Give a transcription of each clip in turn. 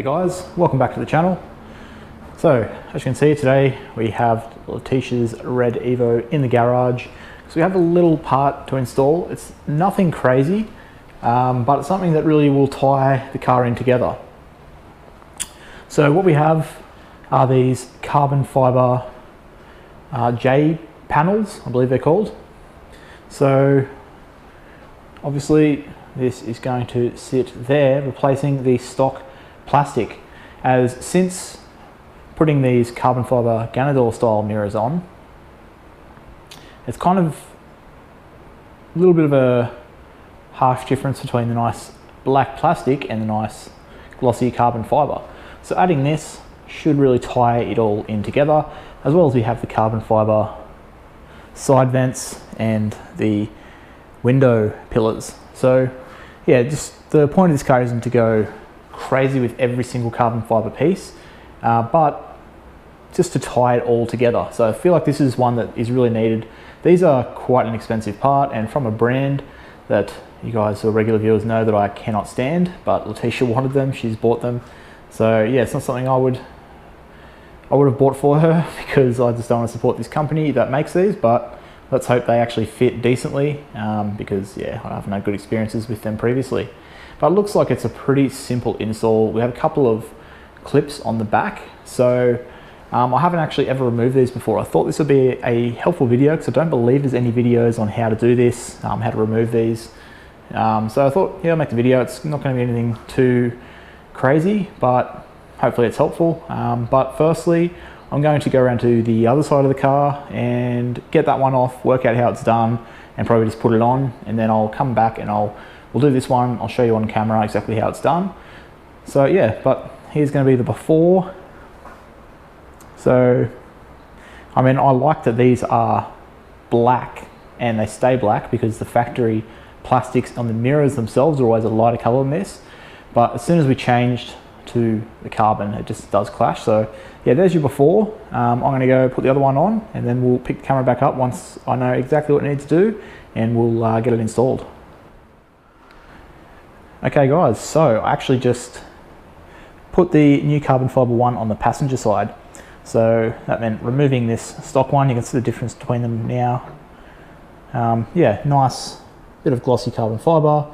guys, welcome back to the channel. So as you can see today we have Letitia's red Evo in the garage. So we have a little part to install. It's nothing crazy, but it's something that really will tie the car in together. So what we have are these carbon fiber J panels, I believe they're called. So obviously this is going to sit there replacing the stock plastic, as since putting these carbon fiber Gamador style mirrors on, it's kind of a little bit of a harsh difference between the nice black plastic and the nice glossy carbon fiber. So adding this should really tie it all in together, as well as we have the carbon fiber side vents and the window pillars. So yeah, just the point of this car isn't to go crazy with every single carbon fiber piece, but just to tie it all together. So I feel like this is one that is really needed. These are quite an expensive part, and from a brand that you guys who are regular viewers know that I cannot stand, but Letitia wanted them, she's bought them. So yeah, it's not something I would have bought for her, because I just don't want to support this company that makes these, but let's hope they actually fit decently, because yeah, I haven't had good experiences with them previously. But it looks like it's a pretty simple install. We have a couple of clips on the back. So I haven't actually ever removed these before. I thought this would be a helpful video, because I don't believe there's any videos on how to do this, how to remove these. So I thought, yeah, I'll make the video. It's not going to be anything too crazy, but hopefully it's helpful. But firstly, I'm going to go around to the other side of the car and get that one off, work out how it's done, and probably just put it on, and then I'll come back and we'll do this one. I'll show you on camera exactly how it's done. So yeah, but here's going to be the before. So I mean, I like that these are black and they stay black, because the factory plastics on the mirrors themselves are always a lighter color than this. But as soon as we changed to the carbon, it just does clash. So yeah, there's your before. I'm going to go put the other one on, and then we'll pick the camera back up once I know exactly what it needs to do, and we'll get it installed. Okay guys, so I actually just put the new carbon fiber one on the passenger side. So that meant removing this stock one. You can see the difference between them now. Yeah, nice bit of glossy carbon fiber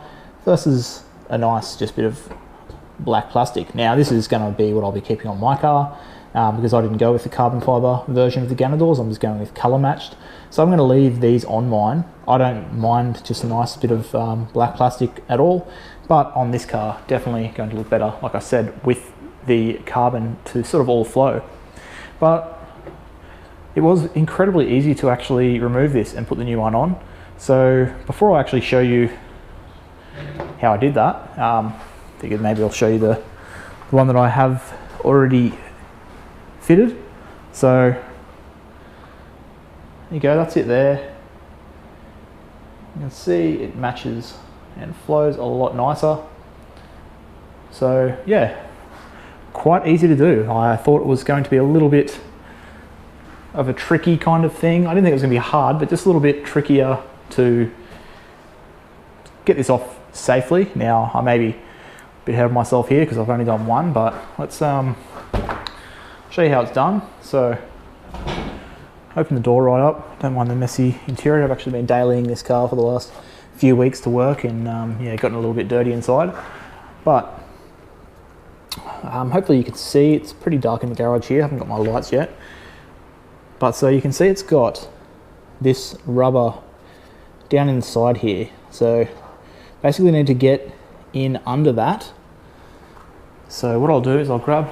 versus a nice just bit of black plastic. Now this is going to be what I'll be keeping on my car, because I didn't go with the carbon fiber version of the Gamadors. I'm just going with color matched. So I'm going to leave these on mine. I don't mind just a nice bit of black plastic at all, but on this car definitely going to look better, like I said, with the carbon to sort of all flow. But it was incredibly easy to actually remove this and put the new one on. So before I actually show you how I did that, figured maybe I'll show you the one that I have already fitted. So there you go, that's it there. You can see it matches and flows a lot nicer. So yeah, quite easy to do. I thought it was going to be a little bit of a tricky kind of thing. I didn't think it was going to be hard, but just a little bit trickier to get this off safely. Now I may be a bit ahead of myself here because I've only done one, but let's show you how it's done. So open the door right up. Don't mind the messy interior. I've actually been dailying this car for the last few weeks to work, and yeah, gotten a little bit dirty inside. But hopefully you can see it's pretty dark in the garage here. I haven't got my lights yet. But so you can see it's got this rubber down inside here. So basically need to get in under that. So what I'll do is I'll grab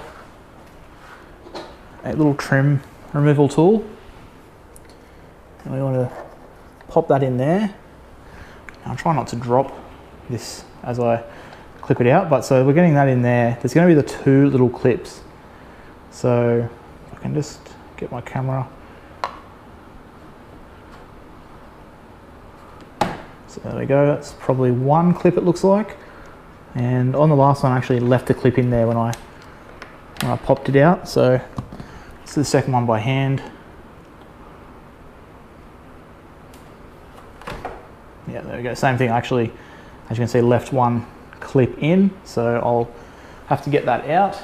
a little trim removal tool, and we want to pop that in there. I'll try not to drop this as I clip it out, but so we're getting that in there. There's going to be the two little clips. So I can just get my camera. So there we go, that's probably one clip it looks like. And on the last one I actually left the clip in there when I popped it out. So this is the second one by hand. Yeah, there we go, same thing. Actually, as you can see, left one clip in, so I'll have to get that out.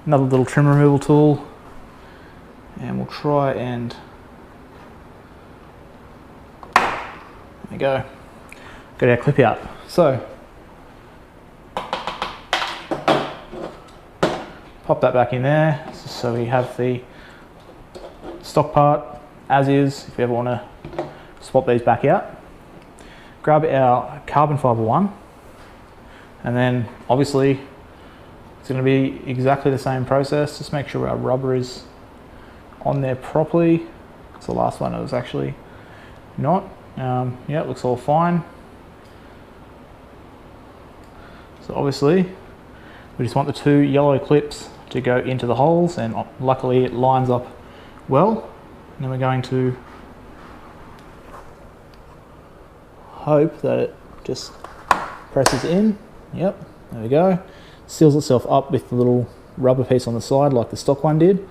Another little trim removal tool, and we'll try and, there we go, get our clip out. So, pop that back in there, so we have the stock part as is, if you ever want to swap these back out. Grab our carbon fibre one, and then obviously it's going to be exactly the same process. Just make sure our rubber is on there properly. It's the last one, it was actually not. Yeah, it looks all fine. So obviously we just want the 2 yellow clips to go into the holes, and luckily it lines up well. And then we're going to hope that it just presses in. Yep, there we go. Seals itself up with the little rubber piece on the side like the stock one did.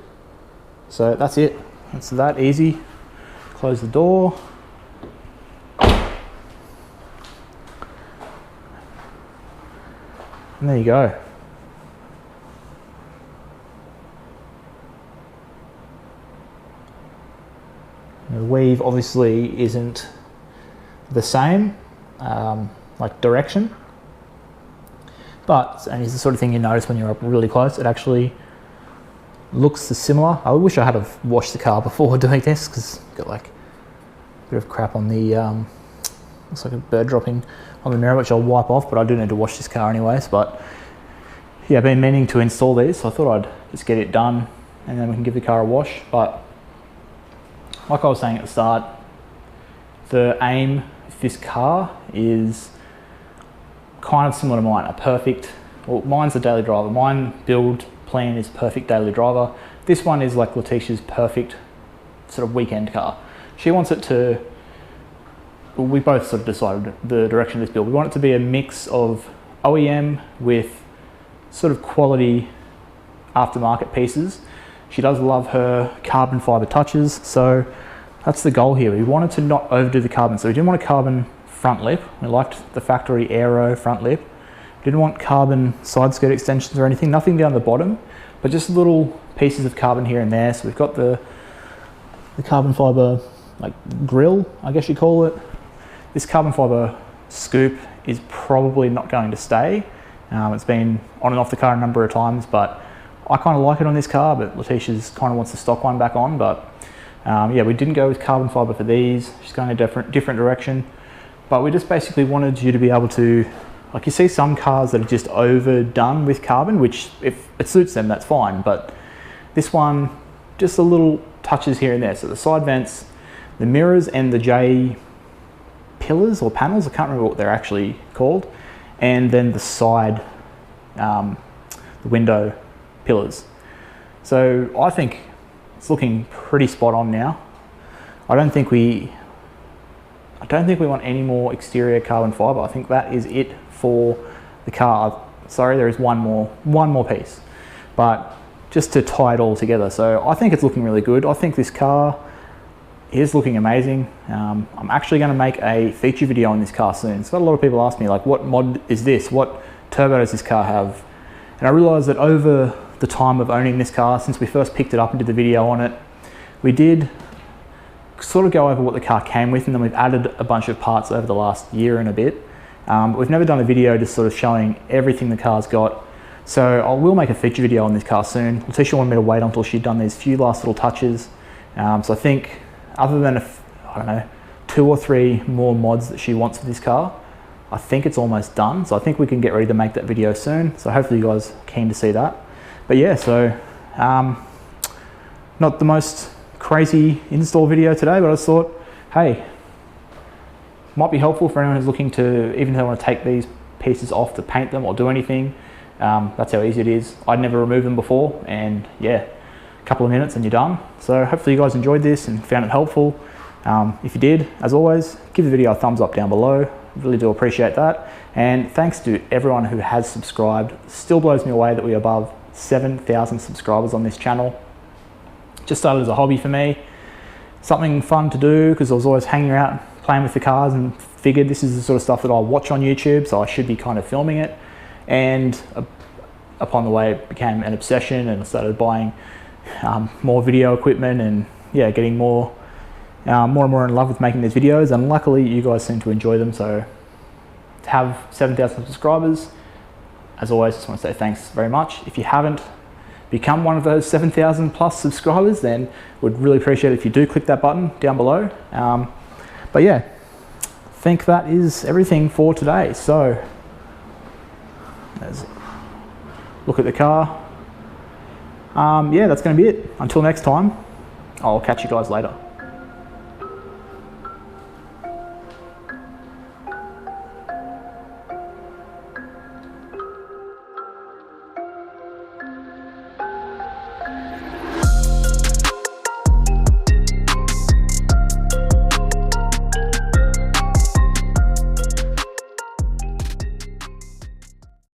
So that's it. It's that easy. Close the door. And there you go. The weave obviously isn't the same, like direction, but, and it's the sort of thing you notice when you're up really close, it actually looks similar. I wish I had have washed the car before doing this, because it's got like a bit of crap on the, looks like a bird dropping on the mirror, which I'll wipe off, but I do need to wash this car anyways. But yeah, I've been meaning to install these, so I thought I'd just get it done and then we can give the car a wash. But like I was saying at the start, the aim of this car is kind of similar to mine, a perfect, well, mine's a daily driver. Mine build plan is perfect daily driver. This one is like Letitia's perfect sort of weekend car. She wants it to, well, we both sort of decided the direction of this build. We want it to be a mix of OEM with sort of quality aftermarket pieces. She does love her carbon fibre touches, so that's the goal here. We wanted to not overdo the carbon, so we didn't want a carbon front lip. We liked the factory aero front lip. Didn't want carbon side skirt extensions or anything, nothing down the bottom, but just little pieces of carbon here and there. So we've got the carbon fibre like grill, I guess you call it. This carbon fibre scoop is probably not going to stay. It's been on and off the car a number of times, but I kind of like it on this car, but Letitia's kind of wants the stock one back on. But yeah, we didn't go with carbon fibre for these. She's going a different direction. But we just basically wanted you to be able to, like you see some cars that are just overdone with carbon, which if it suits them, that's fine. But this one, just a little touches here and there. So the side vents, the mirrors and the J pillars or panels, I can't remember what they're actually called. And then the side, the window pillars. So I think it's looking pretty spot on now. I don't think we want any more exterior carbon fibre. I think that is it for the car. Sorry, there is one more piece, but just to tie it all together. So I think it's looking really good. I think this car is looking amazing. I'm actually going to make a feature video on this car soon. So a lot of people ask me like, what mod is this? What turbo does this car have? And I realized that over the time of owning this car, since we first picked it up and did the video on it, we did sort of go over what the car came with, and then we've added a bunch of parts over the last year and a bit. We've never done a video just sort of showing everything the car's got. So I will make a feature video on this car soon. Letitia wanted me to wait until she'd done these few last little touches. So I think other than, I don't know, 2 or 3 more mods that she wants for this car, I think it's almost done. So I think we can get ready to make that video soon. So hopefully you guys are keen to see that. But yeah, so not the most crazy install video today, but I just thought, hey, might be helpful for anyone who's looking to, even if they want to take these pieces off to paint them or do anything. That's how easy it is. I'd never removed them before, and yeah, a couple of minutes and you're done. So hopefully you guys enjoyed this and found it helpful. If you did, as always, give the video a thumbs up down below. Really do appreciate that. And thanks to everyone who has subscribed. Still blows me away that we're above 7,000 subscribers on this channel. Just started as a hobby for me, something fun to do, because I was always hanging out playing with the cars and figured this is the sort of stuff that I'll watch on YouTube, so I should be kind of filming it. And upon the way it became an obsession, and I started buying more video equipment, and yeah, getting more and more in love with making these videos. And luckily you guys seem to enjoy them. So to have 7,000 subscribers, as always, just want to say thanks very much. If you haven't become one of those 7,000 plus subscribers, then would really appreciate it if you do click that button down below. But yeah, I think that is everything for today. So let's look at the car. Yeah, that's going to be it. Until next time, I'll catch you guys later.